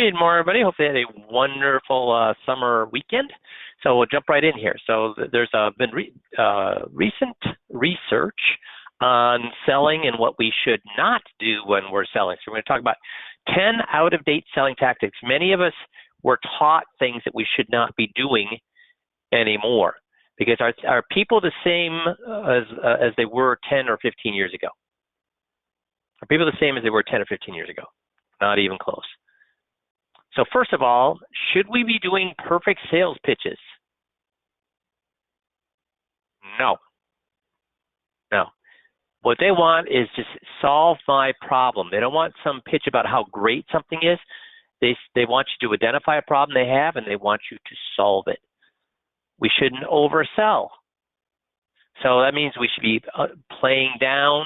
Good morning, everybody. Hope you had a wonderful summer weekend. So we'll jump right in here. So there's been recent research on selling and what we should not do when we're selling. So we're going to talk about 10 out-of-date selling tactics. Many of us were taught things that we should not be doing anymore, because are people the same as they were 10 or 15 years ago? Are people the same as they were 10 or 15 years ago? Not even close. So first of all, should we be doing perfect sales pitches? No. What they want is just solve my problem. They don't want some pitch about how great something is. They want you to identify a problem they have, and they want you to solve it. We shouldn't oversell. So that means we should be playing down,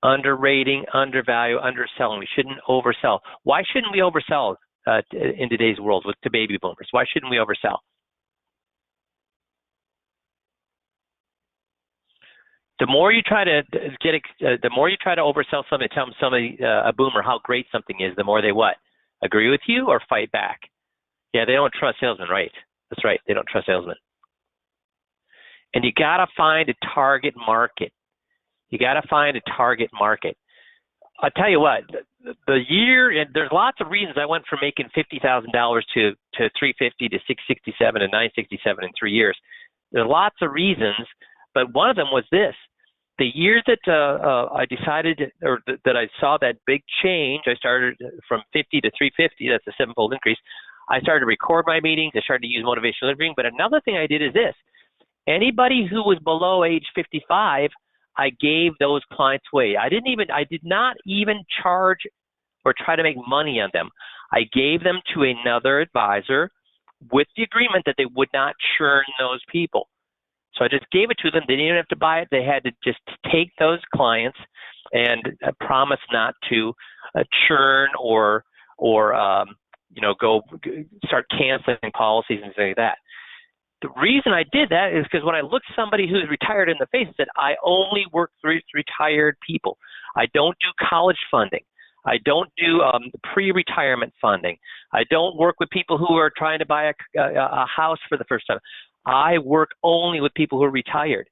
underrating, undervalue, underselling. We shouldn't oversell. Why shouldn't we oversell in today's world to baby boomers? Why shouldn't we oversell? The more you try to oversell something, tell somebody, a boomer, how great something is, the more they what? Agree with you or fight back? Yeah, they don't trust salesmen, right? That's right, they don't trust salesmen. And you gotta find a target market. I'll tell you what, and there's lots of reasons I went from making $50,000 to $350 to $667 and $967 in 3 years. There's lots of reasons, but one of them was this. The year that I decided, or that I saw that big change, I started from 50 to 350, that's a sevenfold increase. I started to record my meetings, I started to use motivational interviewing, but another thing I did is this. Anybody who was below age 55, I gave those clients away. I did not even charge or try to make money on them. I gave them to another advisor with the agreement that they would not churn those people. So I just gave it to them. They didn't even have to buy it. They had to just take those clients and promise not to churn or go start canceling policies and things like that. The reason I did that is because when I looked somebody who's retired in the face and said, I only work with retired people. I don't do college funding. I don't do pre-retirement funding. I don't work with people who are trying to buy a house for the first time. I work only with people who are retired.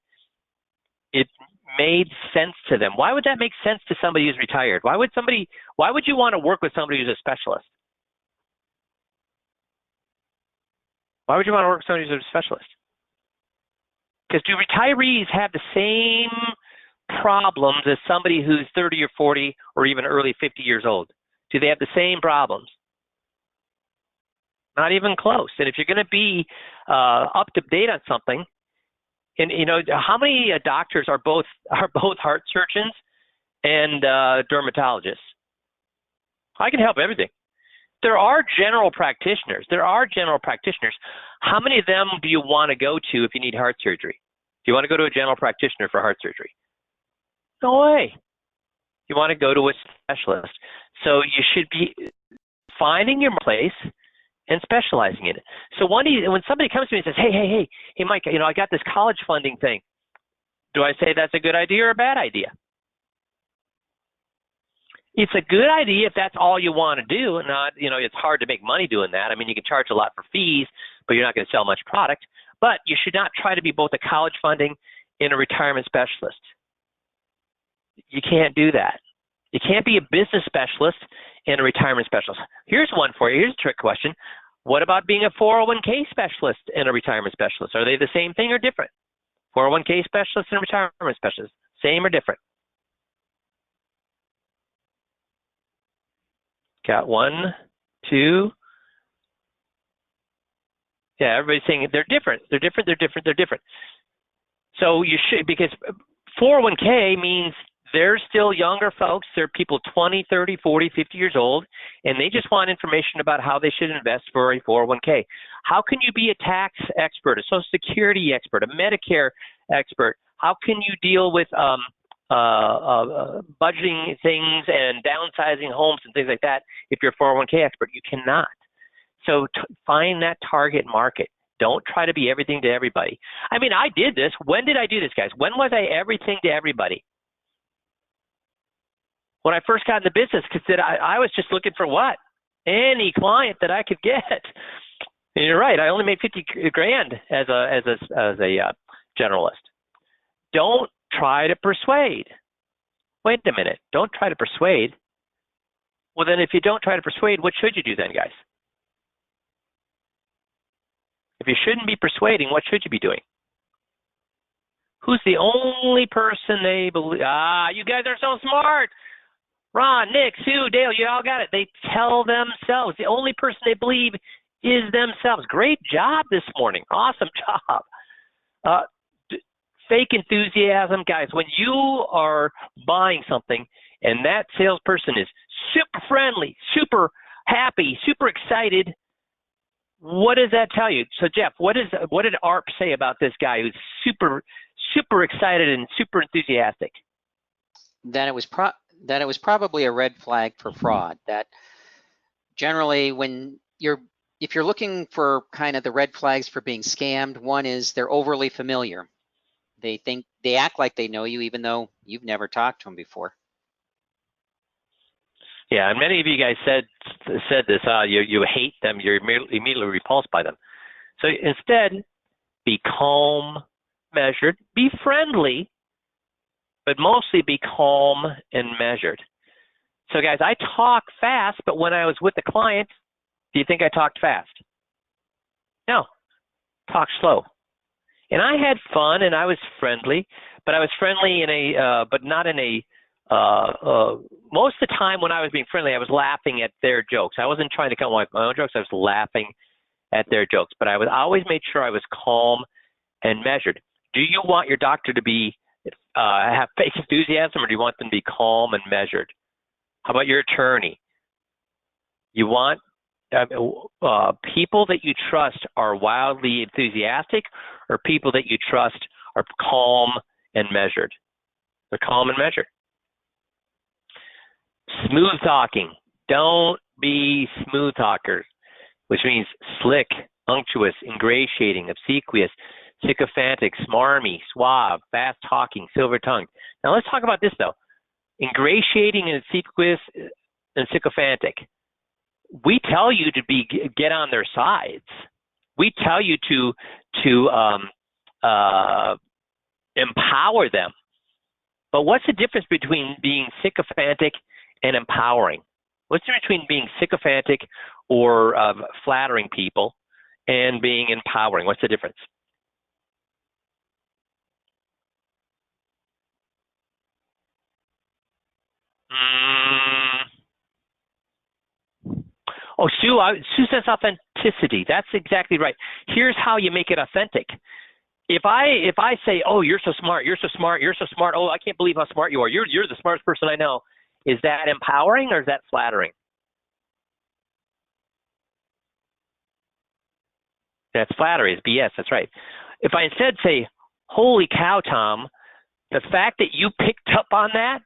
It made sense to them. Why would that make sense to somebody who's retired? Why would you want to work with somebody who's a specialist? Why would you want to work with somebody who's a specialist? Because do retirees have the same problems as somebody who's 30 or 40 or even early 50 years old? Do they have the same problems? Not even close. And if you're going to be up to date on something, and how many doctors are both heart surgeons and dermatologists? I can help everything. There are general practitioners. How many of them do you want to go to if you need heart surgery? Do you want to go to a general practitioner for heart surgery? No way. You want to go to a specialist. So you should be finding your place and specializing in it. So when somebody comes to me and says, hey, Mike, I got this college funding thing. Do I say that's a good idea or a bad idea? It's a good idea if that's all you want to do. Not, it's hard to make money doing that. I mean, you can charge a lot for fees, but you're not going to sell much product. But you should not try to be both a college funding and a retirement specialist. You can't do that. You can't be a business specialist and a retirement specialist. Here's one for you. Here's a trick question. What about being a 401k specialist and a retirement specialist? Are they the same thing or different? 401k specialist and a retirement specialist, same or different? Got 1, 2. Yeah, everybody's saying they're different. They're different. So you should, because 401k means they're still younger folks. They're people 20, 30, 40, 50 years old, and they just want information about how they should invest for a 401k. How can you be a tax expert, a Social Security expert, a Medicare expert? How can you deal with budgeting things and downsizing homes and things like that if you're a 401k expert? You cannot. So find that target market. Don't try to be everything to everybody. I mean, I did this. When did I do this, guys? When was I everything to everybody? When I first got in the business, because I was just looking for what? any client that I could get. And you're right. I only made 50 grand as a generalist. Don't try to persuade. Wait a minute. Don't try to persuade. Well, then if you don't try to persuade, what should you do then, guys? If you shouldn't be persuading, what should you be doing? Who's the only person they believe? You guys are so smart. Ron, Nick, Sue, Dale, you all got it. They tell themselves. The only person they believe is themselves. Great job this morning. Awesome job. Fake enthusiasm, guys. When you are buying something and that salesperson is super friendly, super happy, super excited, what does that tell you? So, Jeff, what did ARP say about this guy who's super excited and super enthusiastic? That it was probably a red flag for fraud. That generally, if you're looking for kind of the red flags for being scammed, one is they're overly familiar. They act like they know you, even though you've never talked to them before. Yeah, and many of you guys said this. You hate them. You're immediately repulsed by them. So instead, be calm, measured, be friendly, but mostly be calm and measured. So guys, I talk fast, but when I was with the client, do you think I talked fast? No, talk slow. And I had fun and I was friendly, but I was friendly but not in a, most of the time when I was being friendly, I was laughing at their jokes. I wasn't trying to come up with my own jokes. I was laughing at their jokes, but I would always make sure I was calm and measured. Do you want your doctor to be, have fake enthusiasm, or do you want them to be calm and measured? How about your attorney? You want people that you trust are wildly enthusiastic, or people that you trust are calm and measured? They're calm and measured. Smooth talking. Don't be smooth talkers, which means slick, unctuous, ingratiating, obsequious, sycophantic, smarmy, suave, fast talking, silver tongued. Now let's talk about this though. Ingratiating and obsequious and sycophantic. We tell you to get on their sides. We tell you to empower them. But what's the difference between being sycophantic and empowering? What's the difference between being sycophantic or flattering people and being empowering? What's the difference? Oh, Sue says authenticity. That's exactly right. Here's how you make it authentic. If I say, oh, you're so smart, you're so smart, you're so smart, oh, I can't believe how smart you are. You're the smartest person I know. Is that empowering or is that flattering? That's flattery. It's BS. That's right. If I instead say, holy cow, Tom, the fact that you picked up on that,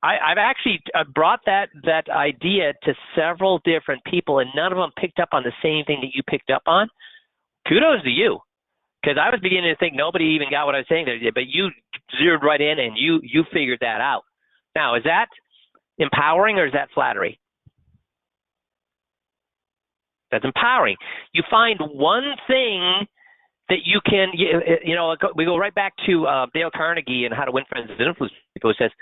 I've actually brought that idea to several different people, and none of them picked up on the same thing that you picked up on. Kudos to you, because I was beginning to think nobody even got what I was saying there, but you zeroed right in and you figured that out. Now, is that empowering or is that flattery? That's empowering. You find one thing that you can, we go right back to Dale Carnegie and How to Win Friends and Influence People. It says,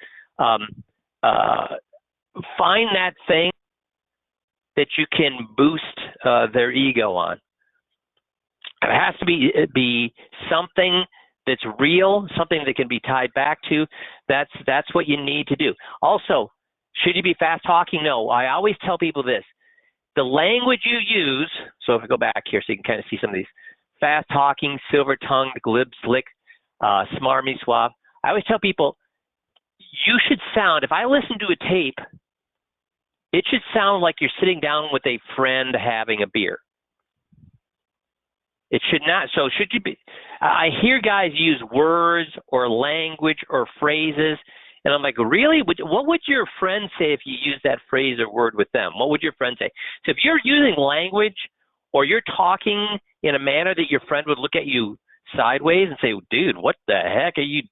find that thing that you can boost their ego on. It has to be something that's real, something that can be tied back to. That's what you need to do. Also, should you be fast talking? No. I always tell people this. The language you use, so if I go back here so you can kind of see some of these, fast talking, silver tongued, glib, slick, smarmy, suave. I always tell people, you should sound, if I listen to a tape, it should sound like you're sitting down with a friend having a beer. It should not. So should you be, I hear guys use words or language or phrases, and I'm like, really? What would your friend say if you use that phrase or word with them? What would your friend say? So if you're using language or you're talking in a manner that your friend would look at you sideways and say, dude, what the heck are you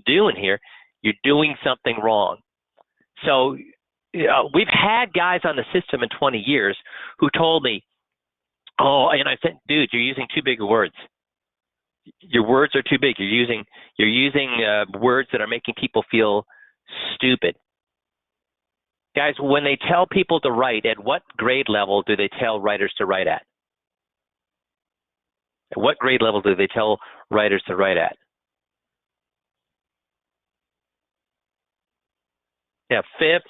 doing here? You're doing something wrong. So we've had guys on the system in 20 years who told me, oh, and I said, dude, you're using too big of words. Your words are too big. You're using words that are making people feel stupid. Guys, when they tell people to write, at what grade level do they tell writers to write at? At what grade level do they tell writers to write at? Yeah, 5th,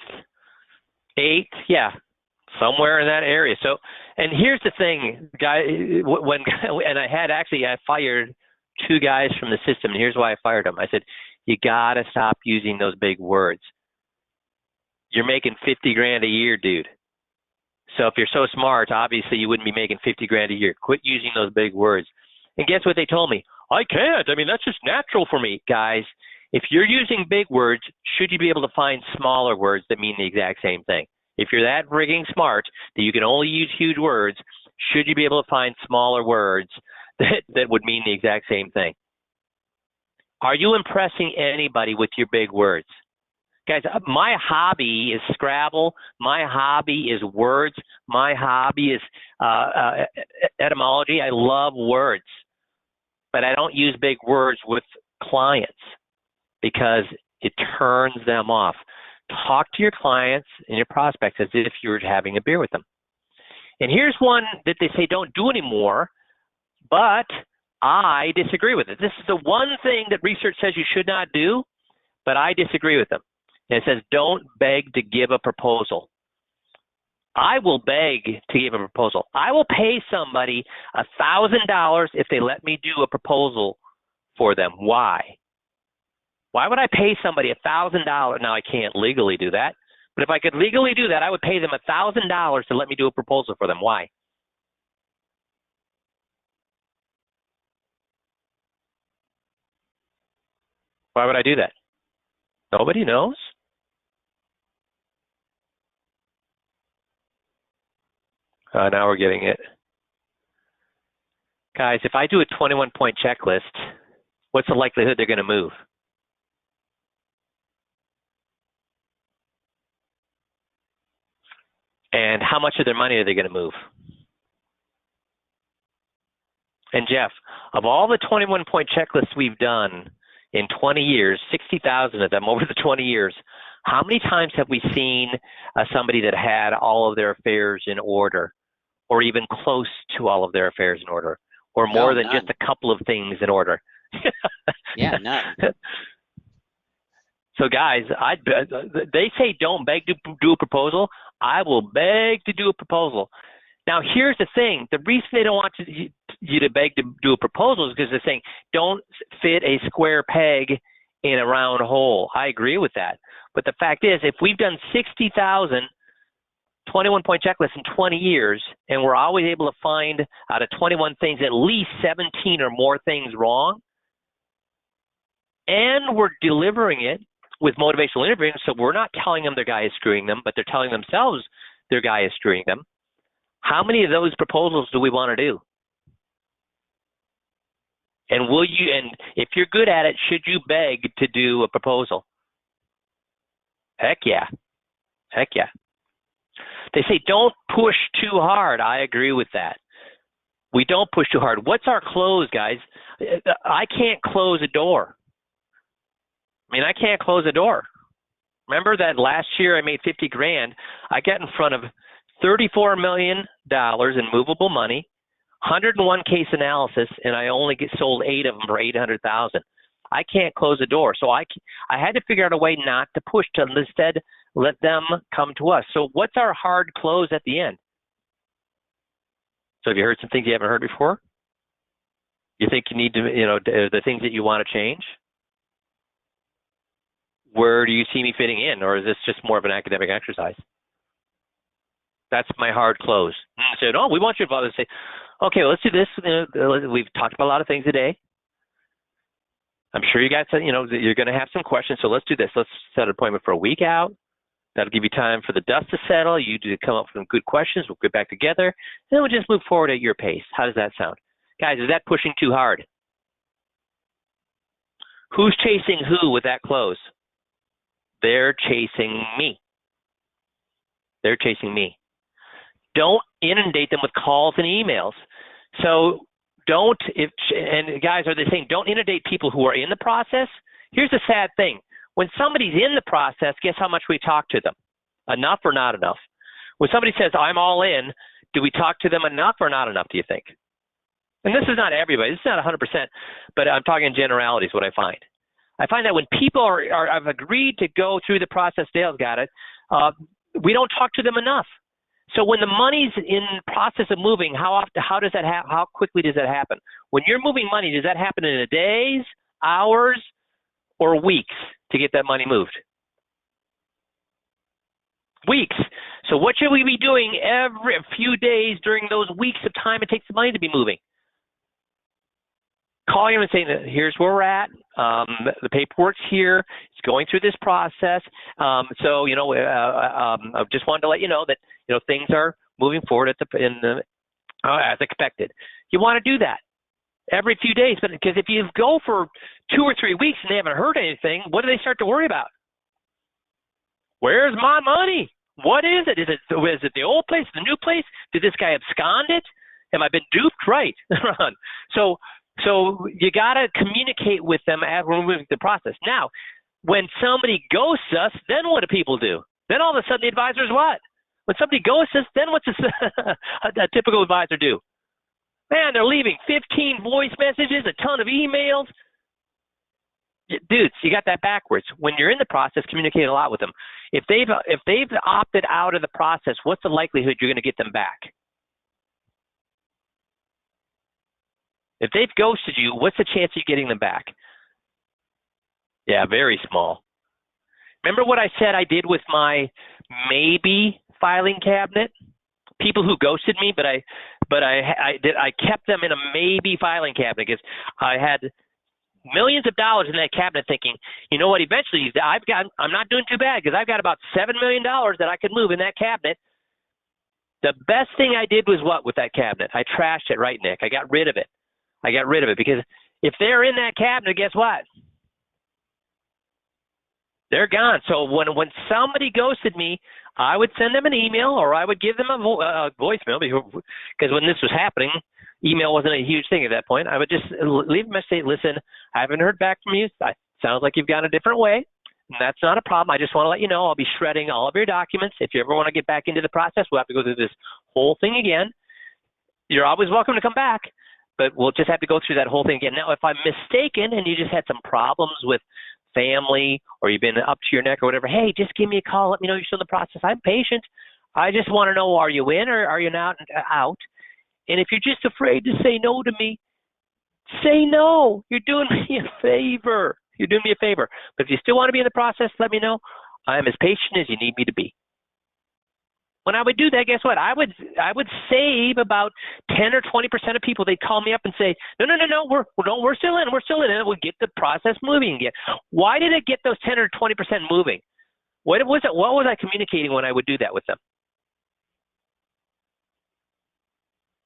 8th, yeah, somewhere in that area. So, and here's the thing, guy, and I fired 2 guys from the system, and here's why I fired them. I said, you gotta stop using those big words. You're making 50 grand a year, dude. So if you're so smart, obviously you wouldn't be making 50 grand a year. Quit using those big words. And guess what they told me? I can't. I mean, that's just natural for me. Guys, if you're using big words, should you be able to find smaller words that mean the exact same thing? If you're that frigging smart that you can only use huge words, should you be able to find smaller words that would mean the exact same thing? Are you impressing anybody with your big words? Guys, my hobby is Scrabble. My hobby is words. My hobby is etymology. I love words, but I don't use big words with clients because it turns them off. Talk to your clients and your prospects as if you're having a beer with them. And here's one that they say don't do anymore, but I disagree with it. This is the one thing that research says you should not do, but I disagree with them. And it says, don't beg to give a proposal. I will beg to give a proposal. I will pay somebody $1,000 if they let me do a proposal for them. Why? Why would I pay somebody $1,000? Now, I can't legally do that. But if I could legally do that, I would pay them $1,000 to let me do a proposal for them. Why? Why would I do that? Nobody knows? Now we're getting it. Guys, if I do a 21-point checklist, what's the likelihood they're going to move? And how much of their money are they going to move? And Jeff, of all the 21-point checklists we've done in 20 years, 60,000 of them over the 20 years, how many times have we seen somebody that had all of their affairs in order, or even close to all of their affairs in order, or more than just a couple of things in order? Yeah, none. So guys, they say don't beg to do a proposal. I will beg to do a proposal. Now here's the thing. The reason they don't want you to beg to do a proposal is because they're saying don't fit a square peg in a round hole. I agree with that. But the fact is, if we've done 60,000 21-point checklists in 20 years, and we're always able to find out of 21 things at least 17 or more things wrong, and we're delivering it with motivational interviewing, so we're not telling them their guy is screwing them, but they're telling themselves their guy is screwing them. How many of those proposals do we want to do? And if you're good at it, should you beg to do a proposal? Heck yeah. Heck yeah. They say don't push too hard. I agree with that. We don't push too hard. What's our close, guys? I can't close a door. I mean, I can't close a door. Remember that last year I made 50 grand. I got in front of $34 million in movable money, 101 case analysis, and I only sold 8 of them for $800,000. I can't close a door. So I had to figure out a way not to push, to instead let them come to us. So what's our hard close at the end? So have you heard some things you haven't heard before? You think you need to, the things that you want to change? Where do you see me fitting in? Or is this just more of an academic exercise? That's my hard close. I said, we want you to say, okay, let's do this. We've talked about a lot of things today. I'm sure you guys, you're going to have some questions. So let's do this. Let's set an appointment for a week out. That'll give you time for the dust to settle. You to come up with some good questions. We'll get back together. And then we'll just move forward at your pace. How does that sound? Guys, is that pushing too hard? Who's chasing who with that close? They're chasing me. They're chasing me. Don't inundate them with calls and emails. So and guys, are they saying don't inundate people who are in the process? Here's the sad thing. When somebody's in the process, guess how much we talk to them? Enough or not enough? When somebody says, I'm all in, do we talk to them enough or not enough, do you think? And this is not everybody. This is not 100%, but I'm talking in generalities, what I find. I find that when people have agreed to go through the process, Dale's got it, we don't talk to them enough. So when the money's in the process of moving, how does that how quickly does that happen? When you're moving money, does that happen in days, hours, or weeks to get that money moved? Weeks. So what should we be doing every few days during those weeks of time it takes the money to be moving? Calling them and saying, here's where we're at. The paperwork's here. It's going through this process. So, I just wanted to let you know that, things are moving forward as expected. You want to do that every few days, but because if you go for 2 or 3 weeks and they haven't heard anything, what do they start to worry about? Where's my money? What is it? Is it the old place, the new place? Did this guy abscond it? Have I been duped? Right. So you got to communicate with them as we're moving the process. Now, when somebody ghosts us, then what do people do? Then all of a sudden the advisor's what? When somebody ghosts us, then what's a typical advisor do? Man, they're leaving 15 voice messages, a ton of emails. Dudes, you got that backwards. When you're in the process, communicate a lot with them. If they've opted out of the process, what's the likelihood you're going to get them back? If they've ghosted you, what's the chance of you getting them back? Yeah, very small. Remember what I said I did with my maybe filing cabinet? People who ghosted me, but I kept them in a maybe filing cabinet because I had millions of dollars in that cabinet thinking, you know what, eventually I'm not doing too bad because I've got about $7 million that I could move in that cabinet. The best thing I did was what with that cabinet? I trashed it, right, Nick? I got rid of it. Because if they're in that cabinet, guess what? They're gone. So when somebody ghosted me, I would send them an email or I would give them a voicemail because when this was happening, email wasn't a huge thing at that point. I would just leave a message, listen, I haven't heard back from you. Sounds like you've gone a different way. And that's not a problem. I just want to let you know I'll be shredding all of your documents. If you ever want to get back into the process, we'll have to go through this whole thing again. You're always welcome to come back, but we'll just have to go through that whole thing again. Now, if I'm mistaken and you just had some problems with family or you've been up to your neck or whatever, hey, just give me a call. Let me know you're still in the process. I'm patient. I just want to know, are you in or are you not out? And if you're just afraid to say no to me, say no. You're doing me a favor. But if you still want to be in the process, let me know. I'm as patient as you need me to be. When I would do that, guess what? I would save about 10 or 20% of people. They'd call me up and say, no, we're still in, and it would get the process moving again. Why did it get those 10 or 20% moving? What was I communicating when I would do that with them?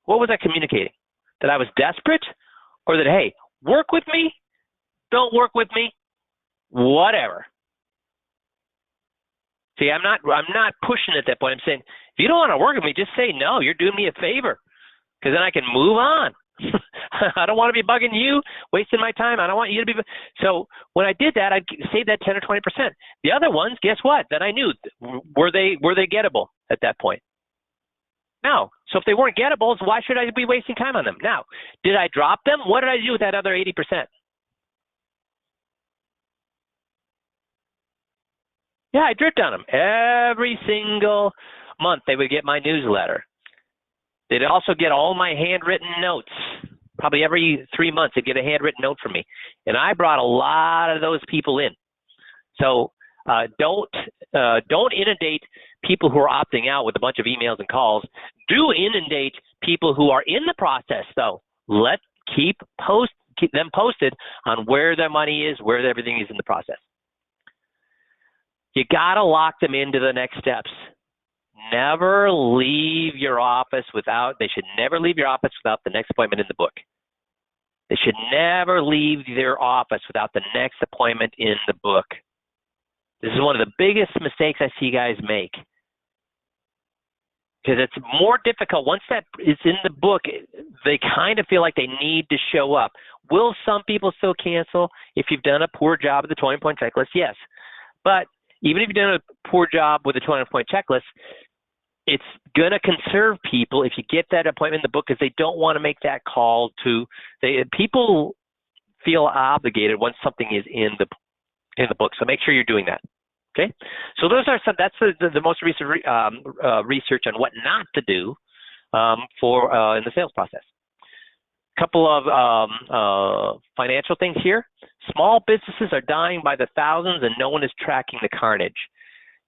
What was I communicating? That I was desperate, or that, hey, work with me, don't work with me, whatever. See, I'm not pushing at that point. I'm saying, if you don't want to work with me, just say no. You're doing me a favor, because then I can move on. I don't want to be bugging you, wasting my time. I don't want you to be. So when I did that, I'd save that 10 or 20%. The other ones, guess what? That I knew, were they gettable at that point? No. So if they weren't gettables, why should I be wasting time on them? Now, did I drop them? What did I do with that other 80%? Yeah, I dripped on them. Every single month they would get my newsletter. They'd also get all my handwritten notes. Probably every 3 months they'd get a handwritten note from me. And I brought a lot of those people in. So don't inundate people who are opting out with a bunch of emails and calls. Do inundate people who are in the process, though. Keep them posted on where their money is, where everything is in the process. You got to lock them into the next steps. Never leave your office they should never leave your office without the next appointment in the book. They should never leave their office without the next appointment in the book. This is one of the biggest mistakes I see guys make. because it's more difficult. Once that is in the book, they kind of feel like they need to show up. Will some people still cancel if you've done a poor job of the 20-point checklist? Yes. But even if you've done a poor job with the 20-point checklist, it's going to conserve people if you get that appointment in the book, because they don't want to make that call to people feel obligated once something is in the book. So make sure you're doing that. Okay. So those are some. That's the most recent research on what not to do for in the sales process. Couple of financial things here. Small businesses are dying by the thousands, and no one is tracking the carnage.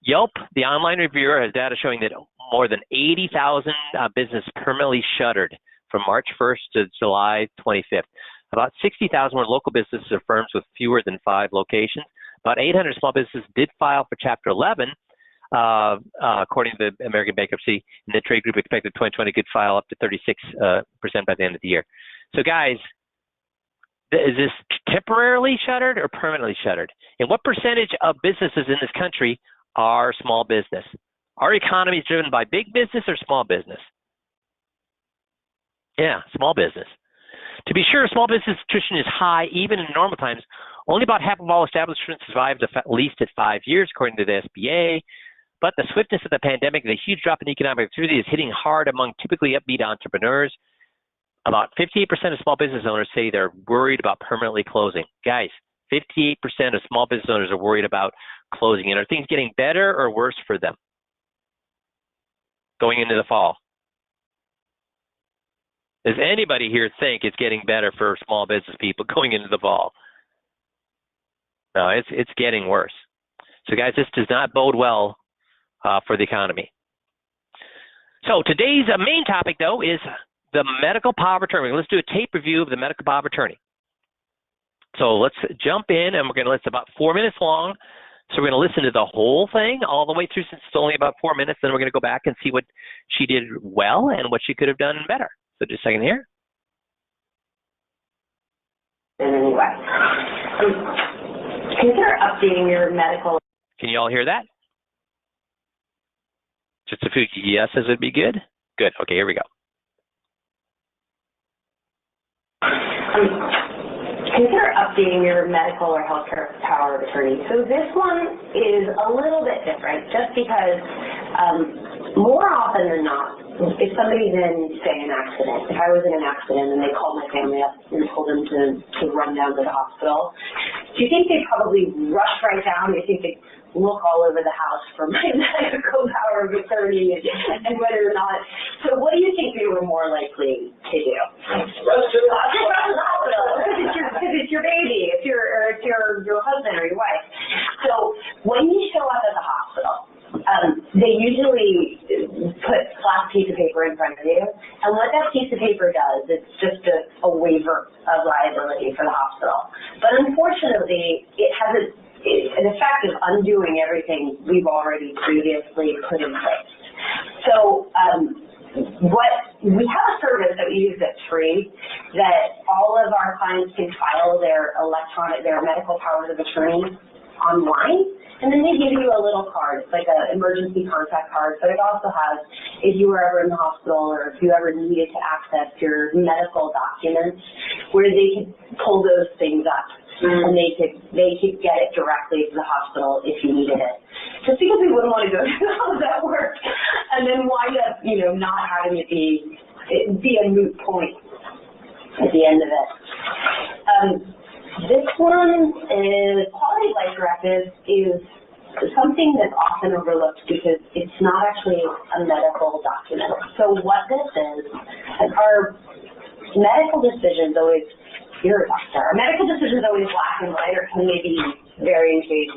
Yelp, the online reviewer, has data showing that more than 80,000 businesses permanently shuttered from March 1st to July 25th. About 60,000 were local businesses or firms with fewer than 5 locations. About 800 small businesses did file for Chapter 11, according to the American Bankruptcy, and the trade group expected 2020 could file up to 36% by the end of the year. So guys, is this temporarily shuttered or permanently shuttered? And what percentage of businesses in this country are small business? Our economy is driven by big business or small business? Yeah, small business. To be sure, small business attrition is high even in normal times. Only about half of all establishments survived at least at 5 years, according to the SBA. But the swiftness of the pandemic and the huge drop in economic activity is hitting hard among typically upbeat entrepreneurs. About 58% of small business owners say they're worried about permanently closing. Guys, 58% of small business owners are worried about closing. And are things getting better or worse for them going into the fall? Does anybody here think it's getting better for small business people going into the fall? No, it's getting worse. So guys, this does not bode well for the economy. So today's main topic, though, is the medical power of attorney. Let's do a tape review of the medical power of attorney. So let's jump in, and we're going to listen about 4 minutes long. So we're going to listen to the whole thing all the way through, since it's only about 4 minutes. Then we're going to go back and see what she did well and what she could have done better. So just a second here. Anyway, consider updating your medical. Can you all hear that? Just a few yeses would be good. Good. Okay, here we go. Consider updating your medical or healthcare power of attorney. So this one is a little bit different, just because more often than not, if somebody's in, say, an accident, if I was in an accident and they called my family up and told them to run down to the hospital, do you think they'd probably rush right down? Do you think they'd look all over the house for my medical power of attorney and whether or not? So what do you think they were more likely to do? Rush to the hospital. Because it's your baby, it's your husband or your wife. So when you show up at the hospital, they usually put a flat piece of paper in front of you, and what that piece of paper does, it's just a waiver of liability for the hospital. But unfortunately, it has an effect of undoing everything we've already previously put in place. So what we have a service that we use that's free, that all of our clients can file their medical powers of attorney online. And then they give you a little card. It's like an emergency contact card, but it also has, if you were ever in the hospital or if you ever needed to access your medical documents, where they could pull those things up and they could get it directly to the hospital if you needed it. Just because we wouldn't want to go through all of that work and then wind up, not having it be a moot point at the end of it. This one is quality of life directive is something that's often overlooked because it's not actually a medical document. So what this is, our medical decisions always, you're a doctor, our medical decisions always black and white or can maybe vary in shades.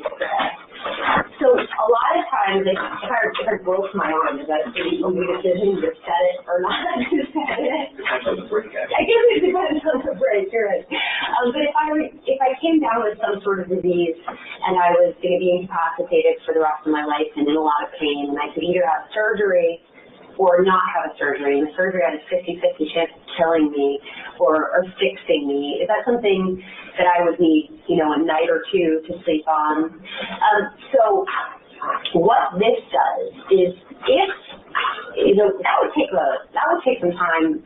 So a lot of times, if I broke my arm, is that a pretty easy decision to set it or not to set it? I guess it depends on the break, you're right. But if I came down with some sort of disease and I was going to be incapacitated for the rest of my life and in a lot of pain, and I could either have surgery or not have a surgery, and the surgery had a 50-50 chance of killing me or fixing me, is that something that I would need, a night or two to sleep on? So what this does is if that would take some time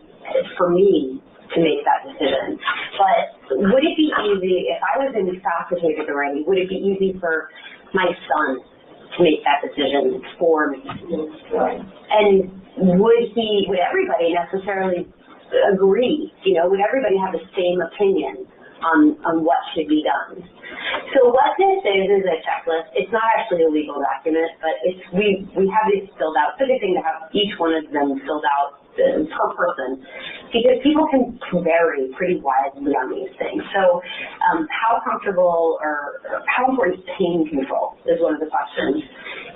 for me to make that decision. But would it be easy, if I was incapacitated already, would it be easy for my son to make that decision for me? And would everybody necessarily agree? Would everybody have the same opinion on what should be done? So what this is a checklist. It's not actually a legal document, but we have these filled out. It's a good thing to have each one of them filled out per person, because people can vary pretty widely on these things. So how comfortable or how important is pain control is one of the questions.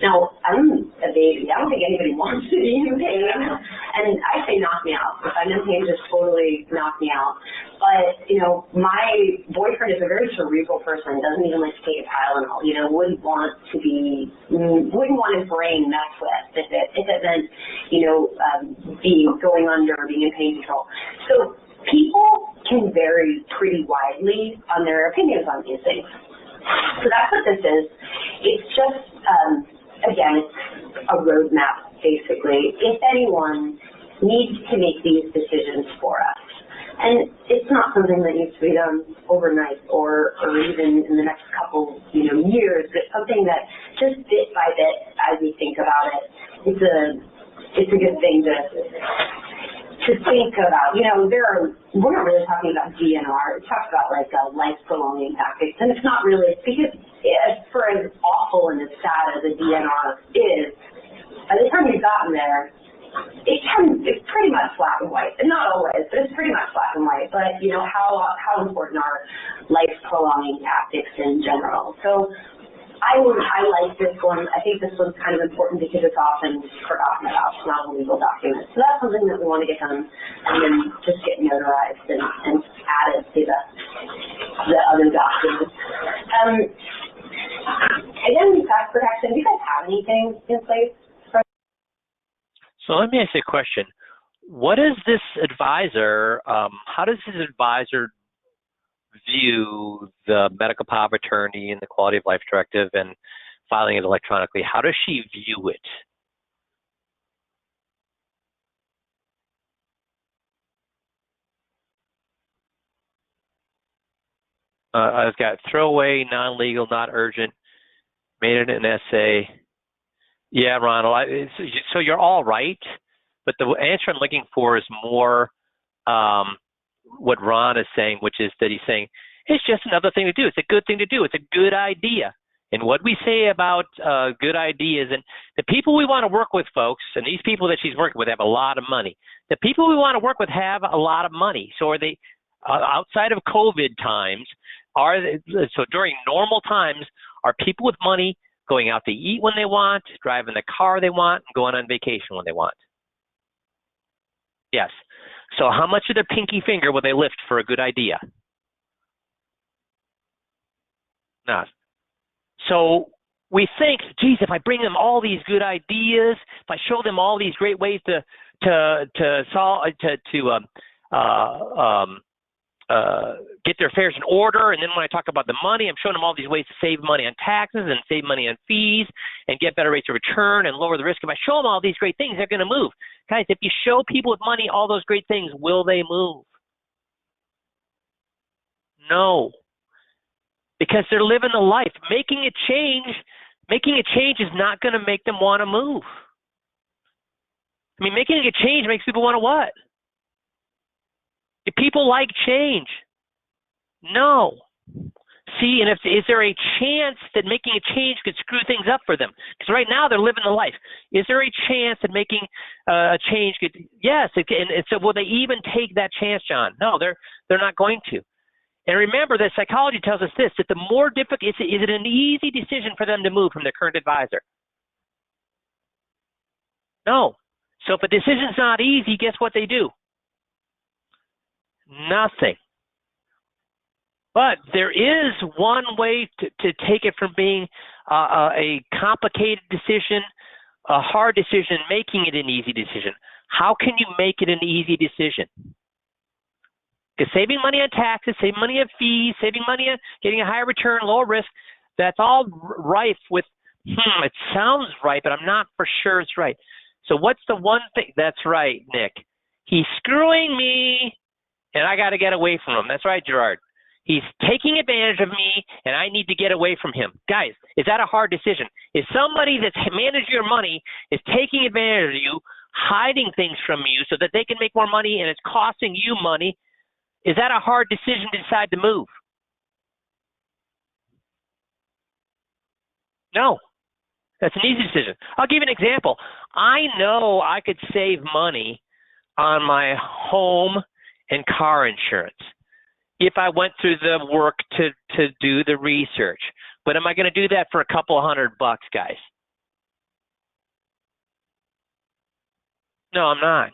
Now, I'm a baby. I don't think anybody wants to be in pain. And I say knock me out. If I'm in pain, just totally knock me out. But, my boyfriend is a very cerebral person, doesn't even like to take a Tylenol, wouldn't want his brain messed with if it meant, going under or being in pain control. So people can vary pretty widely on their opinions on these things. So that's what this is. It's just, again, it's a roadmap, basically. If anyone needs to make these decisions for us, and it's not something that needs to be done overnight or even in the next couple, years, but something that just bit by bit as you think about it, it's a good thing to think about. We're not really talking about DNR. It talks about like life prolonging tactics, and it's not really, because for as awful and as sad as a DNR is, by the time you've gotten there, it's pretty much black and white. And not always, but it's pretty much black and white. But how important are life prolonging tactics in general? So I like this one. I think this one's kind of important because it's often forgotten about. It's not a legal document. So that's something that we want to get done and then just get notarized and added to the other documents. Identity theft protection, do you guys have anything in place? So let me ask you a question. What is this advisor, how does this advisor view the medical power of attorney and the quality of life directive and filing it electronically? How does she view it? I've got throwaway, non-legal, not urgent, made it an essay. Yeah, Ronald, so you're all right, but the answer I'm looking for is more what Ron is saying, which is that he's saying, it's just another thing to do. It's a good thing to do. It's a good idea. And what we say about good ideas, and the people we want to work with, folks, and these people that she's working with have a lot of money. The people we want to work with have a lot of money. So are they, outside of COVID times, so during normal times, are people with money going out to eat when they want, driving the car they want, and going on vacation when they want? Yes. So how much of their pinky finger will they lift for a good idea? Not. So we think, geez, if I bring them all these good ideas, if I show them all these great ways to get their affairs in order, and then when I talk about the money, I'm showing them all these ways to save money on taxes and save money on fees and get better rates of return and lower the risk. If I show them all these great things, they're going to move. Guys, if you show people with money all those great things, will they move? No. Because they're living the life. Making a change is not going to make them want to move. I mean, making a change makes people want to what? Do people like change? No. See, and is there a chance that making a change could screw things up for them? Because right now they're living the life. Is there a chance that making a change could? Yes. And so will they even take that chance, John? No, they're not going to. And remember that psychology tells us this, that the more difficult, is it an easy decision for them to move from their current advisor? No. So if a decision's not easy, guess what they do? Nothing. But there is one way to take it from being a complicated decision, a hard decision, making it an easy decision. How can you make it an easy decision? Because saving money on taxes, saving money on fees, saving money on getting a higher return, lower risk, that's all rife with, it sounds right, but I'm not for sure it's right. So what's the one thing? That's right, Nick. He's screwing me, and I got to get away from him. That's right, Gerard. He's taking advantage of me, and I need to get away from him. Guys, is that a hard decision? If somebody that's managing your money is taking advantage of you, hiding things from you so that they can make more money and it's costing you money, is that a hard decision to decide to move? No. That's an easy decision. I'll give you an example. I know I could save money on my home and car insurance if I went through the work to do the research. But am I going to do that for a couple $100, guys? No, I'm not.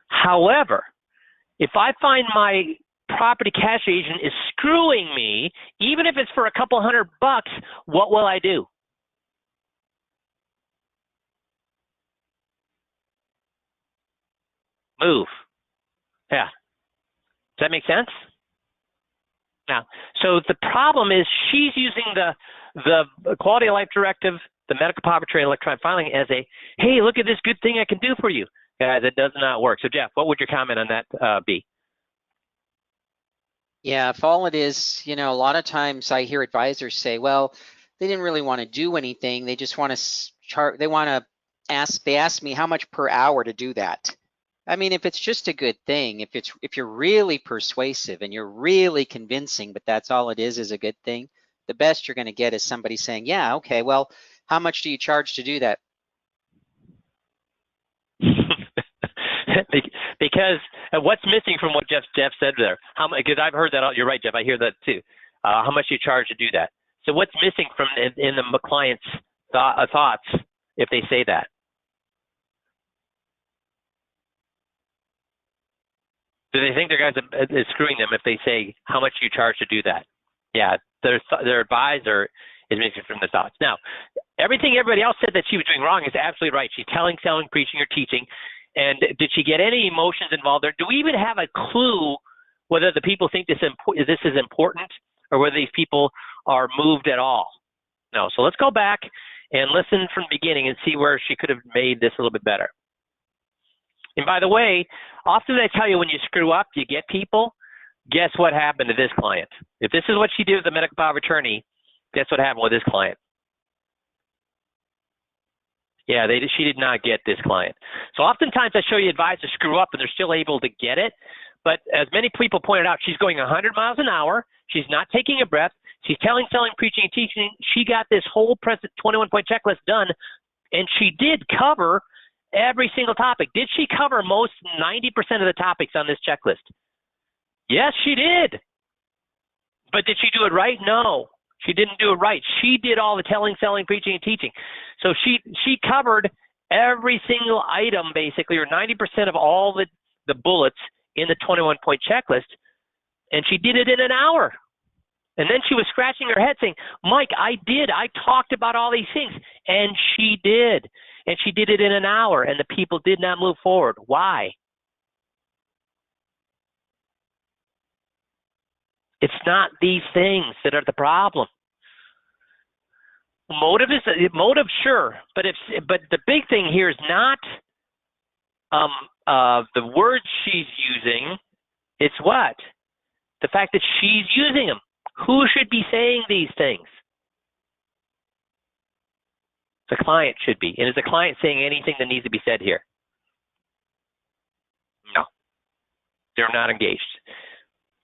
However, if I find my property cash agent is screwing me, even if it's for a couple $100, what will I do? Move. Yeah. Does that make sense? Now, so the problem is she's using the quality of life directive, the medical poverty and electronic filing as a, hey, look at this good thing I can do for you. Guys, it does not work. So Jeff, what would your comment on that be? Yeah, if all it is, you know, a lot of times I hear advisors say, well, they didn't really want to do anything. They just want to chart, they ask me how much per hour to do that. I mean, if it's just a good thing, if you're really persuasive and you're really convincing, but that's all it is a good thing, the best you're going to get is somebody saying, yeah, okay, well, how much do you charge to do that? Because what's missing from what Jeff said there? Because I've heard that. You're right, Jeff. I hear that too. How much do you charge to do that? So what's missing from in the client's thoughts if they say that? Do they think their guys is screwing them if they say, how much do you charge to do that? Yeah, their advisor is missing from the thoughts. Now, everything everybody else said that she was doing wrong is absolutely right. She's telling, selling, preaching, or teaching. And did she get any emotions involved there? Do we even have a clue whether the people think this is important or whether these people are moved at all? No. So let's go back and listen from the beginning and see where she could have made this a little bit better. And by the way, often I tell you when you screw up, you get people. Guess what happened to this client? If this is what she did with the medical power of attorney, guess what happened with this client? Yeah, she did not get this client. So oftentimes I show you advisors screw up and they're still able to get it. But as many people pointed out, she's going 100 miles an hour. She's not taking a breath. She's telling, selling, preaching, and teaching. She got this whole 21-point checklist done, and she did cover every single topic. Did she cover most 90% of the topics on this checklist? Yes, she did. But did she do it right? No, she didn't do it right. She did all the telling, selling, preaching, and teaching. So she covered every single item basically, or 90% of all the bullets in the 21-point checklist, and she did it in an hour. And then she was scratching her head saying, Mike, I talked about all these things. And she did. And she did it in an hour, and the people did not move forward. Why? It's not these things that are the problem. Motive, sure, but the big thing here is not the words she's using. It's what? The fact that she's using them. Who should be saying these things? The client should be. And is the client saying anything that needs to be said here? No. They're not engaged.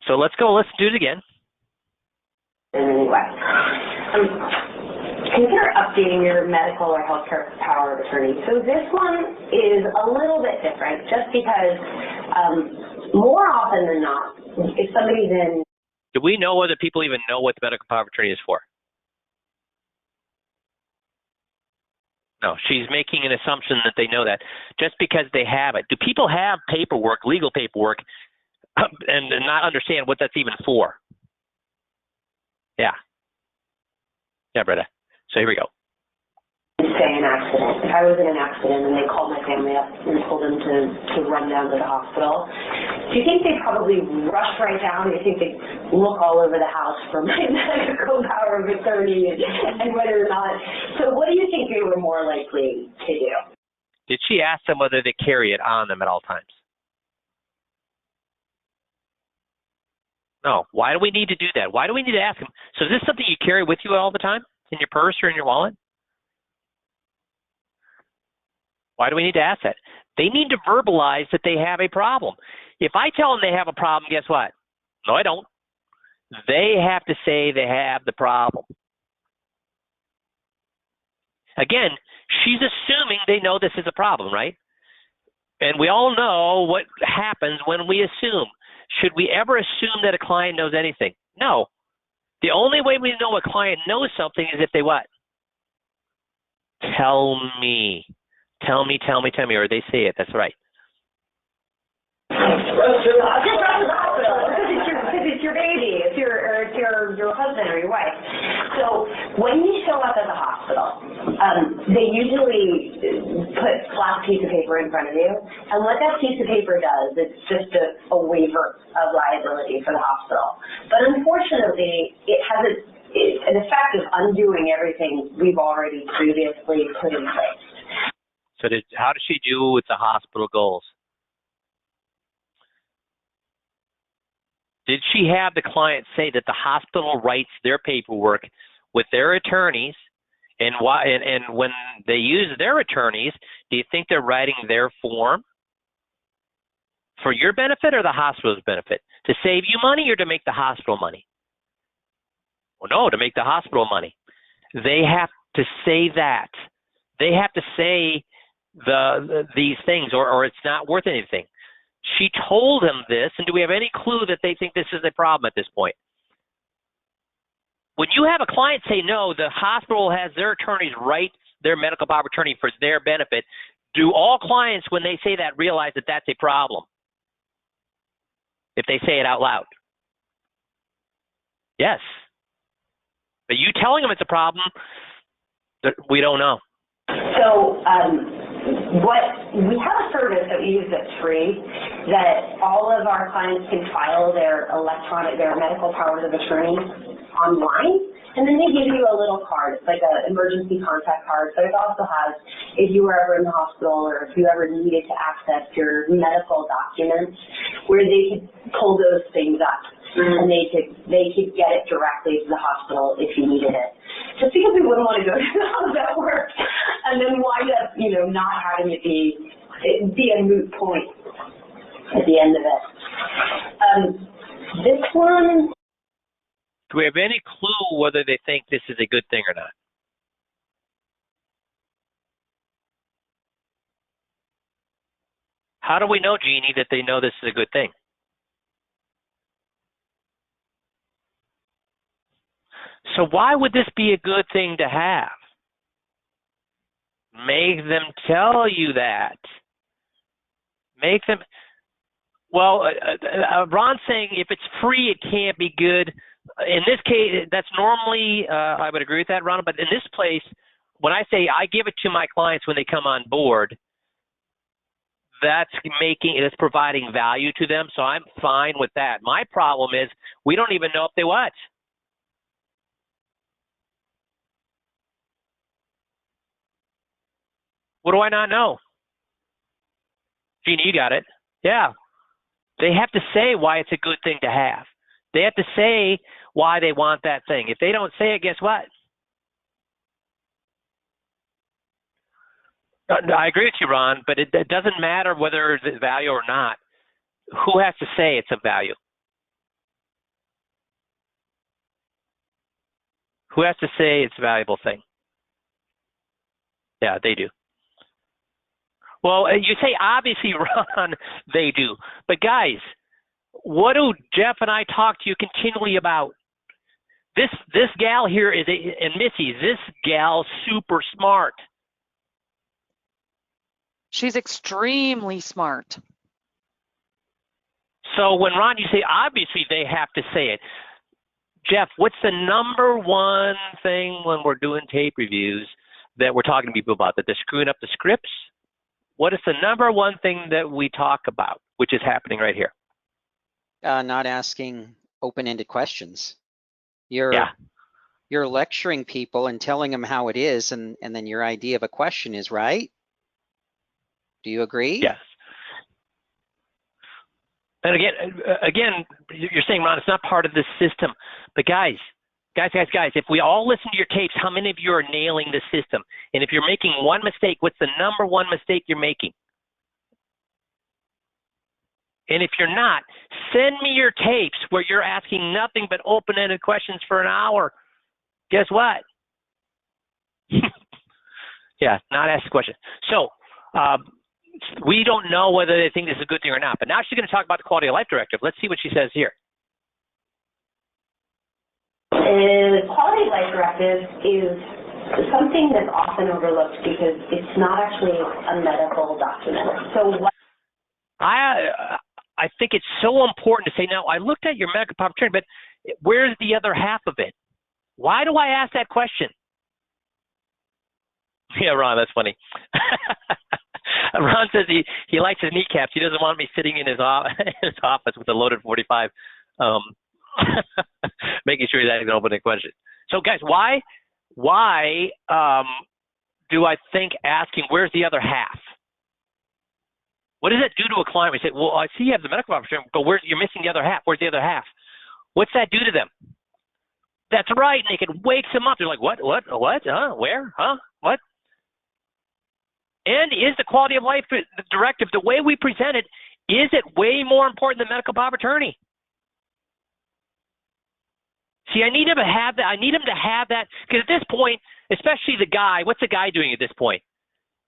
So let's do it again. Anyway, consider updating your medical or healthcare power of attorney. So this one is a little bit different just because more often than not, if somebody's in... Do we know whether people even know what the medical power of attorney is for? No, she's making an assumption that they know that just because they have it. Do people have paperwork, legal paperwork, and not understand what that's even for? Yeah. Yeah, Britta. So here we go. Say an accident. If I was in an accident and they called my family up and told them to run down to the hospital, do you think they'd probably rush right down? Do you think they'd look all over the house for my medical power of attorney and whether or not? So what do you think they were more likely to do? Did she ask them whether they carry it on them at all times? No. Why do we need to do that? Why do we need to ask them? So is this something you carry with you all the time in your purse or in your wallet? Why do we need to ask that? They need to verbalize that they have a problem. If I tell them they have a problem, guess what? No, I don't. They have to say they have the problem. Again, she's assuming they know this is a problem, right? And we all know what happens when we assume. Should we ever assume that a client knows anything? No. The only way we know a client knows something is if they what? Tell me. Tell me, or they say it. That's right. Because it's your baby, it's your husband or your wife. So when you show up at the hospital, they usually put a flat piece of paper in front of you, and what that piece of paper does, it's just a waiver of liability for the hospital. But unfortunately, it has an effect of undoing everything we've already previously put in place. So how does she do with the hospital goals? Did she have the client say that the hospital writes their paperwork with their attorneys, and when they use their attorneys, do you think they're writing their form for your benefit or the hospital's benefit? To save you money or to make the hospital money? Well, no, to make the hospital money. They have to say that. They have to say these things, or it's not worth anything. She told him this, and do we have any clue that they think this is a problem at this point? When you have a client say no, the hospital has their attorneys write their medical power of attorney for their benefit. Do all clients, when they say that, realize that that's a problem? If they say it out loud? Yes. But you telling them it's a problem, we don't know. So we have a service that we use that's free, that all of our clients can file their medical powers of attorney online, and then they give you a little card. It's like an emergency contact card, but it also has, if you were ever in the hospital or if you ever needed to access your medical documents, where they could pull those things up, and they could get it directly to the hospital if you needed it. Just because we wouldn't want to go through how that works, and then wind up, not having it be a moot point at the end of it. This one. Do we have any clue whether they think this is a good thing or not? How do we know, Jeannie, that they know this is a good thing? So why would this be a good thing to have? Make them tell you that. Make them. Well, Ron's saying if it's free, it can't be good. In this case, that's normally, I would agree with that, Ron, but in this place, when I say I give it to my clients when they come on board, that's providing value to them, so I'm fine with that. My problem is we don't even know if they what. What do I not know? Jeannie, you got it. Yeah. They have to say why it's a good thing to have. They have to say why they want that thing. If they don't say it, guess what? I agree with you, Ron, but it doesn't matter whether it's value or not. Who has to say it's of value? Who has to say it's a valuable thing? Yeah, they do. Well, you say obviously, Ron, they do. But guys, what do Jeff and I talk to you continually about? This gal here and Missy, this gal super smart. She's extremely smart. So when Ron, you say obviously they have to say it. Jeff, what's the number one thing when we're doing tape reviews that we're talking to people about, that they're screwing up the scripts? What is the number one thing that we talk about, which is happening right here? Not asking open-ended questions. You're lecturing people and telling them how it is, and then your idea of a question is right. Do you agree? Yes. And again, you're saying, Ron, it's not part of the system. But guys, if we all listen to your tapes, how many of you are nailing the system? And if you're making one mistake, what's the number one mistake you're making? And if you're not, send me your tapes where you're asking nothing but open-ended questions for an hour. Guess what? Yeah, not ask the question. So we don't know whether they think this is a good thing or not. But now she's going to talk about the quality of life directive. Let's see what she says here. The quality of life directive is something that's often overlooked because it's not actually a medical document. So what I think it's so important to say, now, I looked at your medical power of attorney, but where's the other half of it? Why do I ask that question? Yeah, Ron, that's funny. Ron says he likes his kneecaps. He doesn't want me sitting in his office with a loaded 45, making sure he's asking an opening question. So, guys, why do I think asking where's the other half? What does that do to a client? We say, well, I see you have the medical opportunity, but you're missing the other half. Where's the other half? What's that do to them? That's right, and it wakes them up. They're like, what, huh, where, huh, what? And is the quality of life directive, the way we present it, is it way more important than medical power of attorney? See, I need him to have that. I need him to have that, because at this point, especially the guy, what's the guy doing at this point?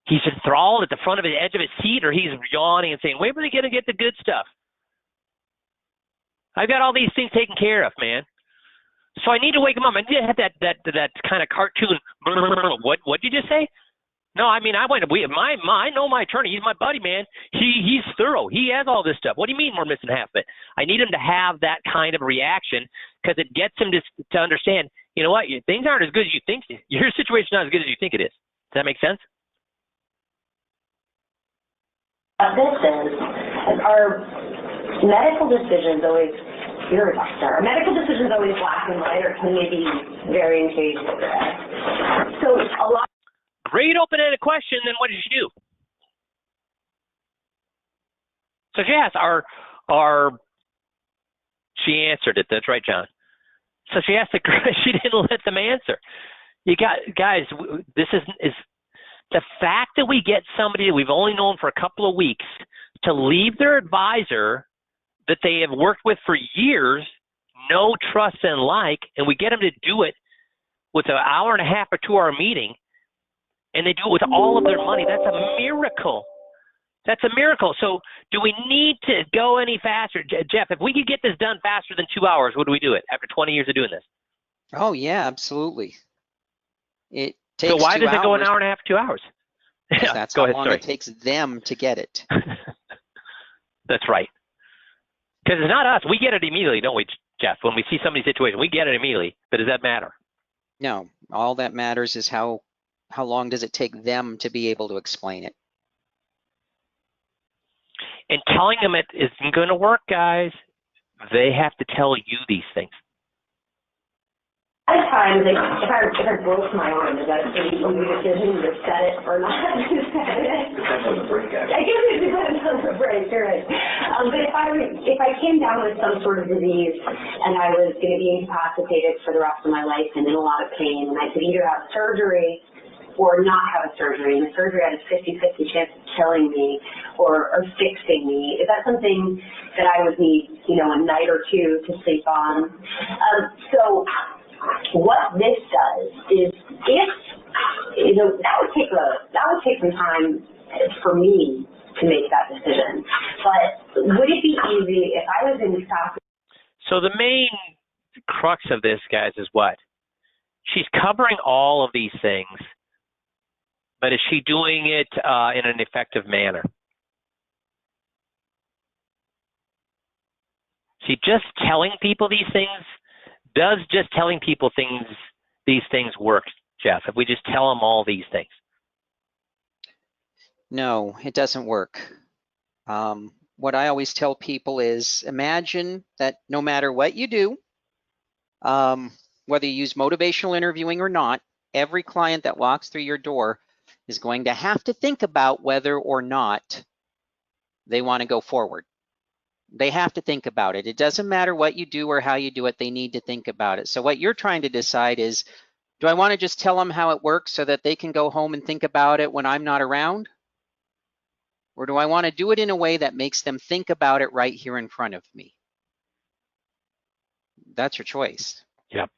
He's enthralled at the front of the edge of his seat, or he's yawning and saying, wait, when are they going to get the good stuff? I've got all these things taken care of, man. So I need to wake him up. I need to have that kind of cartoon. What did you just say? No, I mean, I know my attorney. He's my buddy, man. He's thorough. He has all this stuff. What do you mean we're missing half of it? I need him to have that kind of reaction, because it gets him to understand, you know what, things aren't as good as you think. Your situation's not as good as you think it is. Does that make sense? this is, our medical decisions always, you're a doctor, our medical decisions always black and white, or can they be varying shades of gray? So a lot. Great open-ended question, then what did she do? So she asked, she answered it. That's right, John. So she asked she didn't let them answer. Guys, this is the fact that we get somebody that we've only known for a couple of weeks to leave their advisor that they have worked with for years, know, trust, and like, and we get them to do it with an hour and a half or 2 hour meeting, and they do it with all of their money. That's a miracle. That's a miracle. So do we need to go any faster? Jeff, if we could get this done faster than 2 hours, would we do it after 20 years of doing this? Oh, yeah, absolutely. It takes so why does it go an hours. hour and a half, 2 hours? Yeah, that's how long it takes them to get it. That's right. Because it's not us. We get it immediately, don't we, Jeff? When we see somebody's situation, we get it immediately. But does that matter? No. All that matters is how long does it take them to be able to explain it. And telling them it isn't going to work, guys, they have to tell you these things. A lot of times, if I broke my arm, is that a pretty easy decision to set it or not to set it? Depends on the break, actually. I guess it depends on the break, you're right. But if I came down with some sort of disease and I was going to be incapacitated for the rest of my life and in a lot of pain, and I could either have surgery or not have a surgery, and the surgery had a 50-50 chance of killing me or fixing me, is that something that I would need, a night or two to sleep on? So what this does is, that would take some time for me to make that decision. But would it be easy if I was in South? So the main crux of this, guys, is what? She's covering all of these things, but is she doing it in an effective manner? See, just telling people these things, does just telling people these things work, Jeff, if we just tell them all these things? No, it doesn't work. What I always tell people is, imagine that no matter what you do, whether you use motivational interviewing or not, every client that walks through your door is going to have to think about whether or not they want to go forward. They have to think about it. It doesn't matter what you do or how you do it, they need to think about it. So what you're trying to decide is, do I want to just tell them how it works so that they can go home and think about it when I'm not around? Or do I want to do it in a way that makes them think about it right here in front of me? That's your choice. Yep.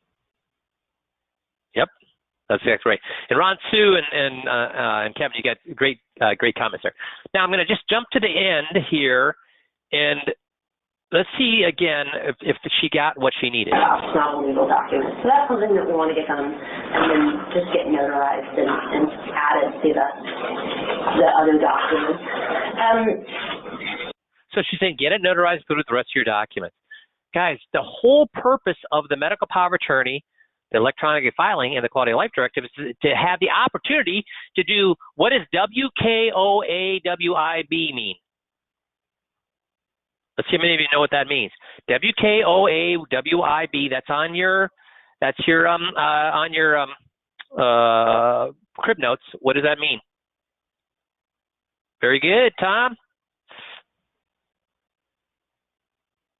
That's exactly right. And Ron, Sue, and Kevin, you got great comments there. Now I'm going to just jump to the end here, and let's see again if she got what she needed. It's not a legal document. So that's something that we want to get done and then just get notarized and added to the other documents. So she's saying get it notarized, put it with the rest of your documents. Guys, the whole purpose of the medical power of attorney, the electronic filing, and the quality of life directive is to have the opportunity to do, what does WKOAWIB mean? Let's see how many of you know what that means. WKOAWIB, that's on your crib notes. What does that mean? Very good, Tom.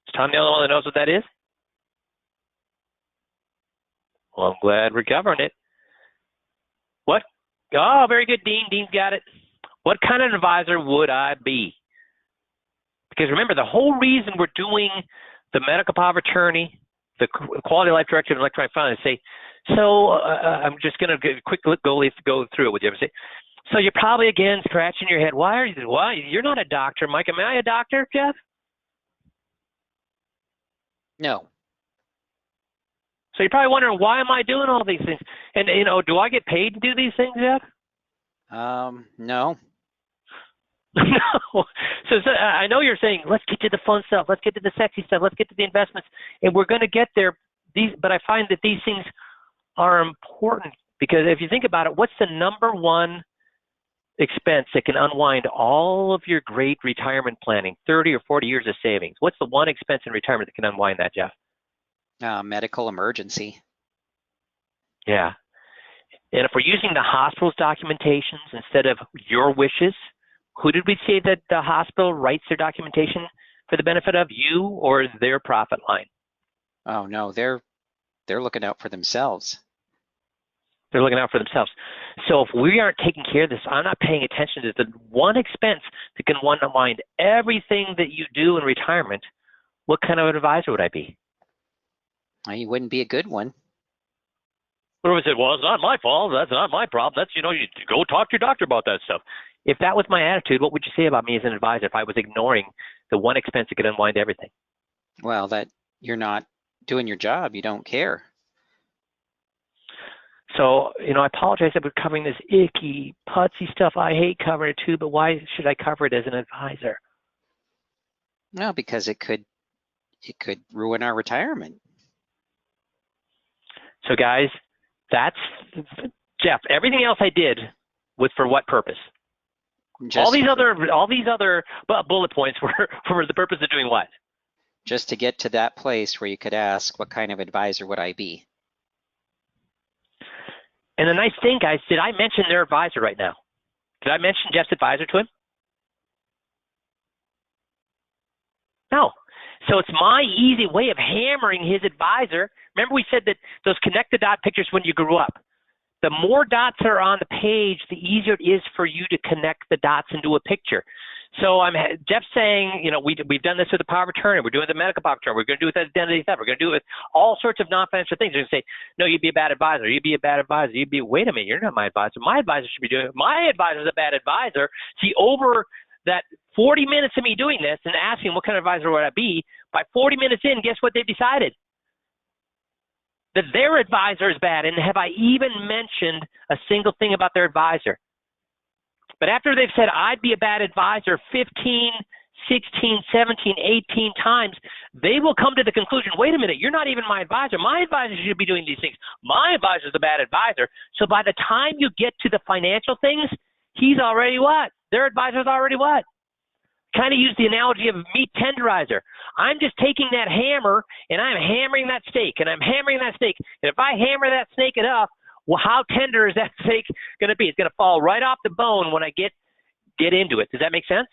Is Tom the only one that knows what that is? Well, I'm glad we're covering it. What? Oh, very good, Dean. Dean's got it. What kind of advisor would I be? Because remember, the whole reason we're doing the medical power of attorney, the quality of life directive, and electronic filing, say, so I'm just going to quickly go through it with you. Say, so you're probably again scratching your head. Why you're not a doctor, Mike? Am I a doctor, Jeff? No. So you're probably wondering, why am I doing all these things? And do I get paid to do these things, Jeff? No. No. So I know you're saying, let's get to the fun stuff, let's get to the sexy stuff, let's get to the investments, and we're going to get there. But I find that these things are important because if you think about it, what's the number one expense that can unwind all of your great retirement planning, 30 or 40 years of savings? What's the one expense in retirement that can unwind that, Jeff? Medical emergency. Yeah. And if we're using the hospital's documentations instead of your wishes, who did we say that the hospital writes their documentation for the benefit of, you or their profit line? Oh no, they're looking out for themselves. They're looking out for themselves. So if we aren't taking care of this, I'm not paying attention to the one expense that can unwind everything that you do in retirement, what kind of advisor would I be? You wouldn't be a good one. Or was it, well, it's not my fault. That's not my problem. That's, you go talk to your doctor about that stuff. If that was my attitude, what would you say about me as an advisor if I was ignoring the one expense that could unwind everything? Well, that you're not doing your job. You don't care. So, I apologize that we're covering this icky, putsy stuff. I hate covering it too, but why should I cover it as an advisor? No, because it could ruin our retirement. So guys, that's, Jeff, everything else I did was for what purpose? All these other bullet points were for the purpose of doing what? Just to get to that place where you could ask, what kind of advisor would I be? And the nice thing, guys, did I mention their advisor right now? Did I mention Jeff's advisor to him? No. So it's my easy way of hammering his advisor. Remember we said that those connect the dot pictures when you grew up. The more dots are on the page, the easier it is for you to connect the dots into a picture. So Jeff's saying, we've done this with the power of attorney. We're doing the medical power of attorney. We're going to do it with identity theft. We're going to do it with all sorts of non-financial things. They're going to say, no, you'd be a bad advisor. You'd be a bad advisor. Wait a minute, you're not my advisor. My advisor should be doing it. My advisor's a bad advisor. See, over that 40 minutes of me doing this and asking what kind of advisor would I be, by 40 minutes in, guess what they've decided? That their advisor is bad. And have I even mentioned a single thing about their advisor? But after they've said, I'd be a bad advisor 15, 16, 17, 18 times, they will come to the conclusion, wait a minute, you're not even my advisor. My advisor should be doing these things. My advisor is a bad advisor. So by the time you get to the financial things, he's already what? Their advisor's already what? Kind of use the analogy of meat tenderizer. I'm just taking that hammer and I'm hammering that steak and I'm hammering that steak. And if I hammer that steak enough, Well, how tender is that steak going to be? It's going to fall right off the bone when I get into it. Does that make sense?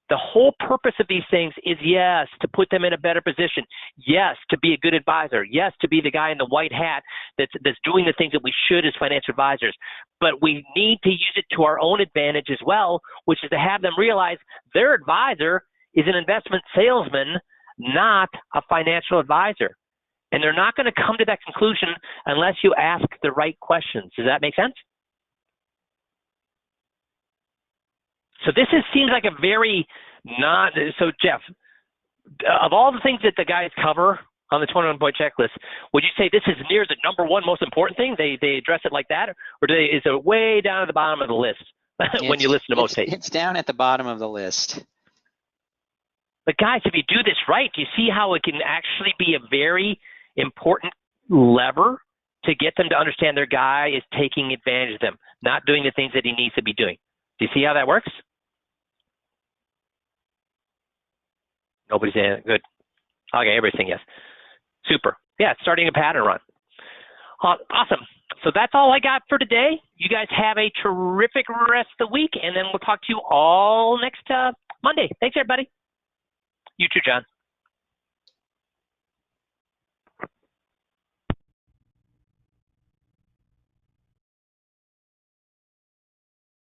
The whole purpose of these things is, yes, to put them in a better position. Yes, to be a good advisor. Yes, to be the guy in the white hat that's doing the things that we should as financial advisors. But we need to use it to our own advantage as well, which is to have them realize their advisor is an investment salesman, not a financial advisor. And they're not going to come to that conclusion unless you ask the right questions. Does that make sense? So this seems like a very so Jeff, of all the things that the guys cover on the 21-point checklist, would you say this is near the number one most important thing? They address it like that? Or is it way down at the bottom of the list when you listen to most tapes? It's down at the bottom of the list. But guys, if you do this right, do you see how it can actually be a very important lever to get them to understand their guy is taking advantage of them, not doing the things that he needs to be doing? Do you see how that works? Nobody's saying it. Good. Okay, everybody's saying yes. Super. Yeah, it's starting a pattern run. Awesome. So that's all I got for today. You guys have a terrific rest of the week, and then we'll talk to you all next Monday. Thanks, everybody. You too, John.